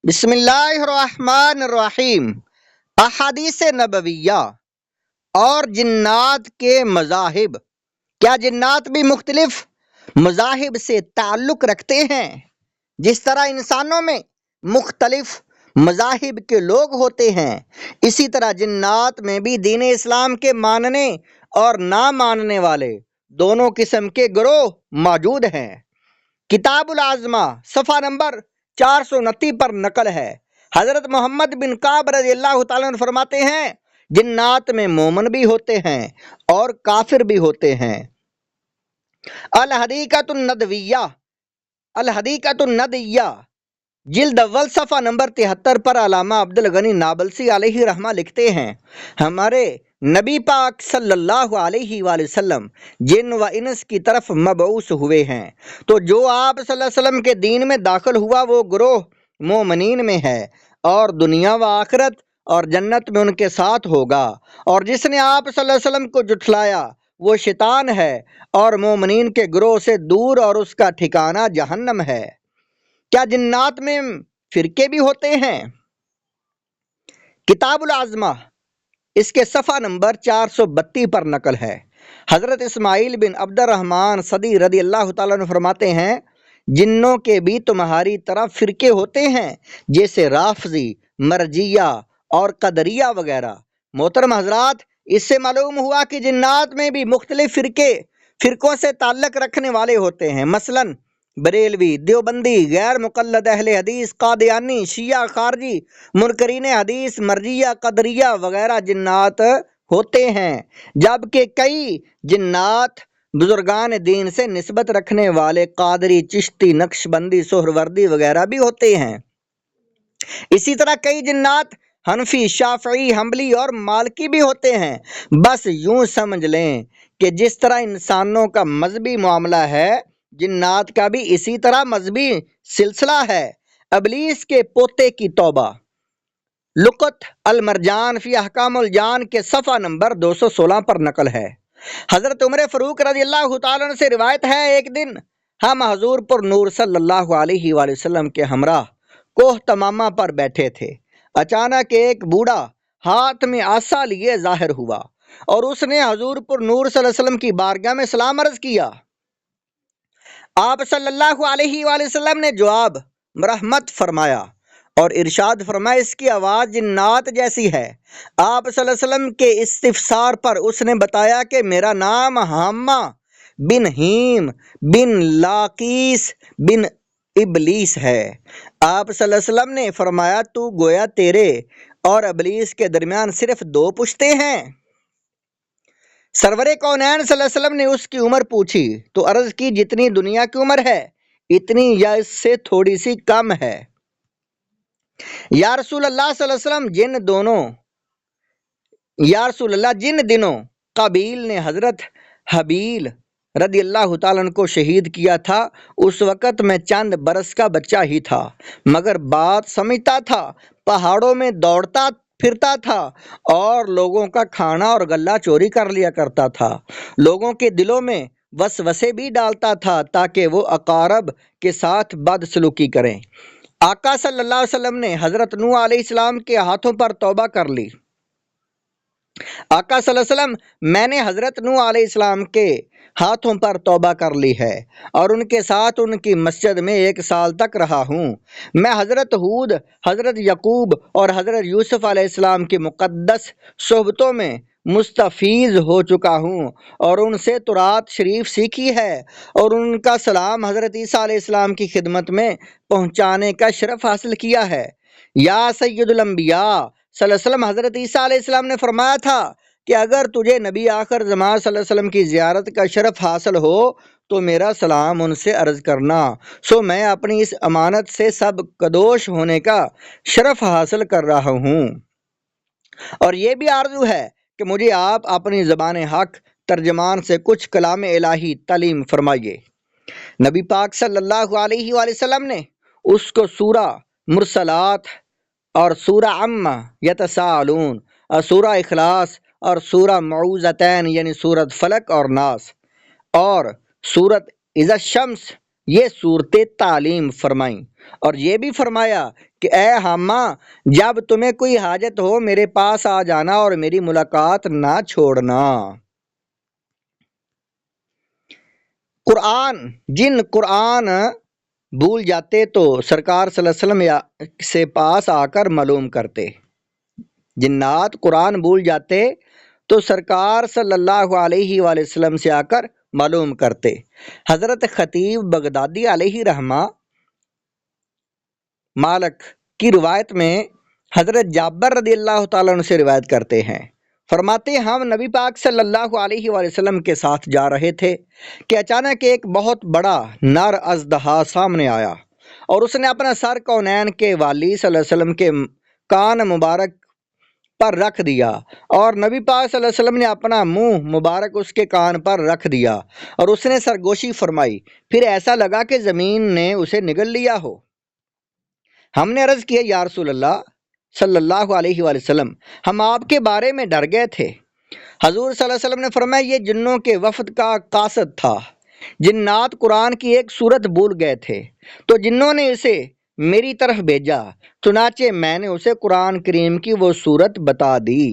بسم اللہ الرحمن الرحیم۔ احادیث نبویہ اور جنات کے مذاہب۔ کیا جنات بھی مختلف مذاہب سے تعلق رکھتے ہیں؟ جس طرح انسانوں میں مختلف مذاہب کے لوگ ہوتے ہیں، اسی طرح جنات میں بھی دین اسلام کے ماننے اور نہ ماننے والے دونوں قسم کے گروہ موجود ہیں۔ کتاب العظمہ صفحہ نمبر 429 پر نقل ہے، حضرت محمد بن کعب رضی اللہ تعالیٰ عنہ فرماتے ہیں، جنات میں مومن بھی ہوتے ہیں اور کافر بھی ہوتے ہیں۔ الحدیقۃ الندیہ جلد اول صفحہ نمبر 73 پر علامہ عبد الغنی نابلسی علیہ رحمہ لکھتے ہیں، ہمارے نبی پاک صلی اللہ علیہ وآلہ وسلم جن و انس کی طرف مبعوث ہوئے ہیں، تو جو آپ صلی اللہ علیہ وسلم کے دین میں داخل ہوا وہ گروہ مومنین میں ہے اور دنیا و آخرت اور جنت میں ان کے ساتھ ہوگا، اور جس نے آپ صلی اللہ علیہ وسلم کو جھٹلایا وہ شیطان ہے اور مومنین کے گروہ سے دور اور اس کا ٹھکانہ جہنم ہے۔ کیا جنات میں فرقے بھی ہوتے ہیں؟ کتاب العظمہ اس کے صفحہ نمبر 432 پر نقل ہے، حضرت اسماعیل بن عبد الرحمن صدی رضی اللہ تعالیٰ عنہ فرماتے ہیں، جنوں کے بھی تمہاری طرح فرقے ہوتے ہیں، جیسے رافضی، مرجیہ اور قدریہ وغیرہ۔ محترم حضرات، اس سے معلوم ہوا کہ جنات میں بھی مختلف فرقوں سے تعلق رکھنے والے ہوتے ہیں، مثلاً بریلوی، دیوبندی، غیر مقلد اہل حدیث، قادیانی، شیعہ، خارجی، منکرین حدیث، مرجیہ، قدریہ وغیرہ جنات ہوتے ہیں، جبکہ کئی جنات بزرگان دین سے نسبت رکھنے والے قادری، چشتی، نقشبندی، سہروردی وغیرہ بھی ہوتے ہیں۔ اسی طرح کئی جنات حنفی، شافعی، حنبلی اور مالکی بھی ہوتے ہیں۔ بس یوں سمجھ لیں کہ جس طرح انسانوں کا مذہبی معاملہ ہے، جنات کا بھی اسی طرح مذہبی سلسلہ ہے۔ ابلیس کے پوتے کی توبہ، لقط المرجان فی احکام الجان کے صفحہ نمبر 216 پر نقل ہے، حضرت عمر فاروق رضی اللہ تعالیٰ عنہ سے روایت ہے، ایک دن ہم حضور پر نور صلی اللہ علیہ وآلہ وسلم کے ہمراہ کوہ تمامہ پر بیٹھے تھے، اچانک ایک بوڑھا ہاتھ میں عصا لیے ظاہر ہوا اور اس نے حضور پر نور صلی اللہ علیہ وسلم کی بارگاہ میں سلام عرض کیا۔ آپ صلی اللہ علیہ وآلہ وسلم نے جواب مرحمت فرمایا اور ارشاد فرمایا، اس کی آواز جنات جیسی ہے۔ آپ صلی اللہ علیہ وسلم کے استفسار پر اس نے بتایا کہ میرا نام حامہ بن ہیم بن لاقیس بن ابلیس ہے۔ آپ صلی اللہ علیہ وسلم نے فرمایا، تو گویا تیرے اور ابلیس کے درمیان صرف 2 پشتیں ہیں۔ سرور کونین صلی اللہ علیہ وسلم نے اس کی عمر پوچھی تو عرض کی، جتنی دنیا کی عمر ہے اتنی یا اس سے تھوڑی سی کم ہے۔ یا رسول اللہ صلی اللہ علیہ وسلم، جن دنوں قابیل نے حضرت حابیل رضی اللہ تعالیٰ عنہ کو شہید کیا تھا، اس وقت میں چند برس کا بچہ ہی تھا، مگر بات سمجھتا تھا، پہاڑوں میں دوڑتا پھرتا تھا اور لوگوں کا کھانا اور غلہ چوری کر لیا کرتا تھا، لوگوں کے دلوں میں وسوسے بھی ڈالتا تھا تاکہ وہ اقارب کے ساتھ بدسلوکی کریں۔ آقا صلی اللہ علیہ وسلم نے حضرت نوح علیہ السلام کے ہاتھوں پر توبہ کر لی۔ آقا صلی اللہ علیہ وسلم، میں نے حضرت نوح علیہ السلام کے ہاتھوں پر توبہ کر لی ہے اور ان کے ساتھ ان کی مسجد میں 1 سال تک رہا ہوں۔ میں حضرت ہود، حضرت یعقوب اور حضرت یوسف علیہ السلام کی مقدس صحبتوں میں مستفیض ہو چکا ہوں اور ان سے تورات شریف سیکھی ہے اور ان کا سلام حضرت عیسیٰ علیہ السلام کی خدمت میں پہنچانے کا شرف حاصل کیا ہے۔ یا سید الانبیاء صلی اللہ علیہ وسلم، حضرت عیسیٰ علیہ السلام نے فرمایا تھا کہ اگر تجھے نبی آخر زمان صلی اللہ علیہ وسلم کی زیارت کا شرف حاصل ہو تو میرا سلام ان سے عرض کرنا، سو میں اپنی اس امانت سے سب قدوش ہونے کا شرف حاصل کر رہا ہوں، اور یہ بھی آرزو ہے کہ مجھے آپ اپنی زبان حق ترجمان سے کچھ کلام الہی تعلیم فرمائیے۔ نبی پاک صلی اللہ علیہ وآلہ وسلم نے اس کو سورہ مرسلات اور سورہ عما یتساءلون اور سورہ اخلاص اور سورہ معوذتین یعنی سورۃ فلق اور ناس اور سورۃ اذا الشمس یہ صورتیں تعلیم فرمائیں، اور یہ بھی فرمایا کہ اے حامہ، جب تمہیں کوئی حاجت ہو میرے پاس آ جانا اور میری ملاقات نہ چھوڑنا۔ قرآن بھول جاتے تو سرکار صلی اللہ علیہ وسلم سے پاس آ کر معلوم کرتے۔ جنات قرآن بھول جاتے تو سرکار صلی اللہ علیہ وآلہ وسلم سے آ کر معلوم کرتے۔ حضرت خطیب بغدادی علیہ رحمہ مالک کی روایت میں حضرت جابر رضی اللہ تعالیٰ عنہ سے روایت کرتے ہیں، فرماتے ہم نبی پاک صلی اللہ علیہ وآلہ وسلم کے ساتھ جا رہے تھے کہ اچانک ایک بہت بڑا نر اژدہا سامنے آیا، اور اس نے اپنا سر کونین کے والی صلی اللہ علیہ وسلم کے کان مبارک پر رکھ دیا، اور نبی پاک صلی اللہ علیہ وسلم نے اپنا منہ مبارک اس کے کان پر رکھ دیا، اور اس نے سرگوشی فرمائی، پھر ایسا لگا کہ زمین نے اسے نگل لیا ہو۔ ہم نے عرض کیا یا رسول اللہ صلی اللہ علیہ وآلہ وسلم، ہم آپ کے بارے میں ڈر گئے تھے۔ حضور صلی اللہ علیہ وسلم نے فرمایا یہ جنوں کے وفد کا قاصد تھا، جنات قرآن کی ایک صورت بھول گئے تھے تو جنوں نے اسے میری طرف بھیجا، چنانچہ میں نے اسے قرآن کریم کی وہ صورت بتا دی۔